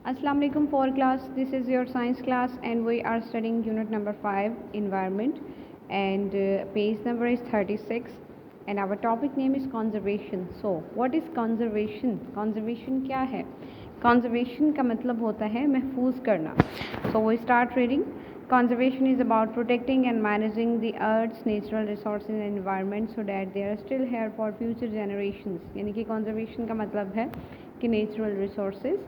Assalamu alaikum for class. This is your science class and we are studying unit number 5 environment and page number is 36 and our topic name is conservation. So what is conservation? Conservation क्या है? Conservation का मतलब होता है महफूज करना. So we start reading. Conservation is about protecting and managing the earth's natural resources and environment so that they are still here for future generations. यानी कि conservation का मतलब है कि natural resources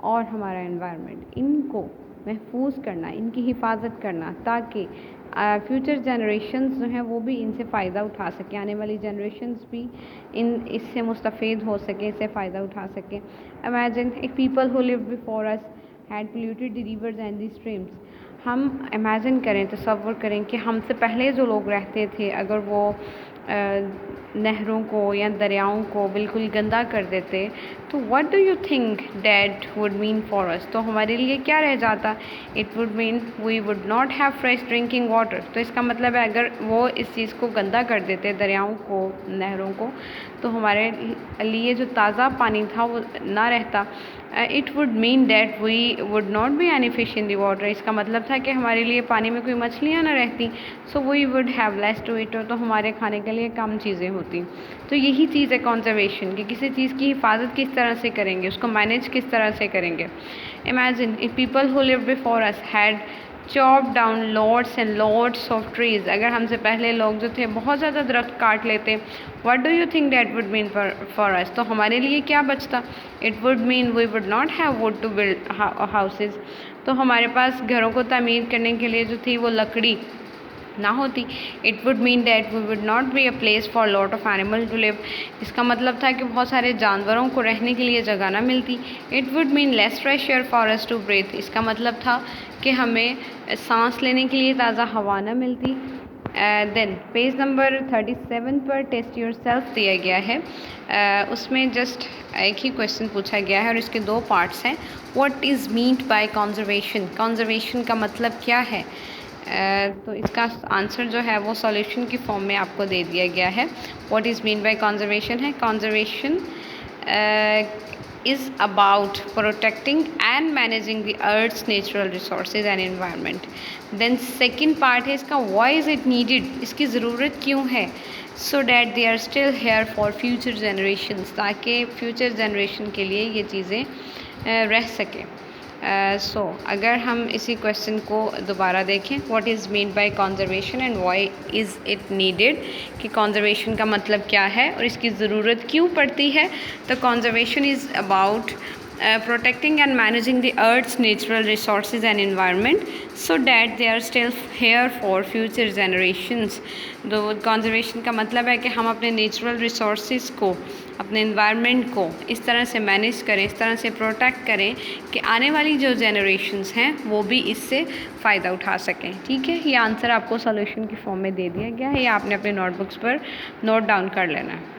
और हमारा एनवायरनमेंट इनको महफूज करना, इनकी हिफाजत करना ताकि फ्यूचर जनरेशन्स जो हैं वो भी इनसे फ़ायदा उठा सकें, आने वाली जनरेशन्स भी इससे मुस्तफ़ीद हो सकें, इससे फ़ायदा उठा सकें. इमेजिन एक people who live before us had polluted the reverse and the streams. हम इमेजिन करें, तसव्वुर करें कि हमसे पहले जो लोग रहते थे अगर वो नहरों को या दरियाओं को बिल्कुल गंदा कर देते तो what do you think that would mean for us. तो हमारे लिए क्या रह जाता? It would mean we would not have fresh drinking water. तो इसका मतलब है अगर वो इस चीज़ को गंदा कर देते, दरियाओं को, नहरों को, तो हमारे लिए जो ताज़ा पानी था वो ना रहता. It would mean that we would not be any fish in the water. इसका मतलब था कि हमारे लिए पानी में कोई मछलियाँ ना रहती. So we would have less to eat. तो हमारे खाने के लिए कम चीज़ें होती. तो यही चीज़ है कंजर्वेशन कि किसी चीज़ की हिफाजत किस तरह से करेंगे, उसको मैनेज किस तरह से करेंगे. Imagine if people who live before us had chop down lots and lots of trees. अगर हमसे पहले लोग जो थे बहुत ज़्यादा दरख्त काट लेते, what do you think that would mean for us. तो हमारे लिए क्या बचता? It would mean we would not have wood to build houses. तो हमारे पास घरों को तामीर करने के लिए जो थी वो लकड़ी ना होती. It would mean that we would not be a place for lot of animal to live. इसका मतलब था कि बहुत सारे जानवरों को रहने के लिए जगह ना मिलती. It would mean less fresh air for us to breathe. इसका मतलब था कि हमें सांस लेने के लिए ताज़ा हवा ना मिलती. देन पेज नंबर 37 पर टेस्ट योर सेल्फ दिया गया है. उसमें जस्ट एक ही क्वेश्चन पूछा गया है और इसके दो पार्ट्स हैं. What is meant by conservation. Conservation का मतलब क्या है? तो इसका आंसर जो है वो सॉल्यूशन की फॉर्म में आपको दे दिया गया है. What is mean by conservation है conservation is about protecting and managing the earth's natural resources and environment. Then second part है इसका why is it needed. इसकी ज़रूरत क्यों है? So that they are still here for future generations. ताकि future generation के लिए ये चीज़ें रह सकें. सो अगर हम इसी क्वेश्चन को दोबारा देखें, what is mean by conservation and why is it needed, कि कंजर्वेशन का मतलब क्या है और इसकी ज़रूरत क्यों पड़ती है. तो conservation is about protecting and managing the earth's natural resources and environment so that they are still here for future generations. तो कंजर्वेशन का मतलब है कि हम अपने नेचुरल रिसोर्सेज को, अपने इन्वायरमेंट को इस तरह से मैनेज करें, इस तरह से प्रोटेक्ट करें कि आने वाली जो जनरेशन्स हैं वो भी इससे फ़ायदा उठा सकें. ठीक है, ये आंसर आपको सॉल्यूशन की फॉर्म में दे दिया गया है. ये आपने अपने नोटबुक्स पर नोट डाउन कर लेना है.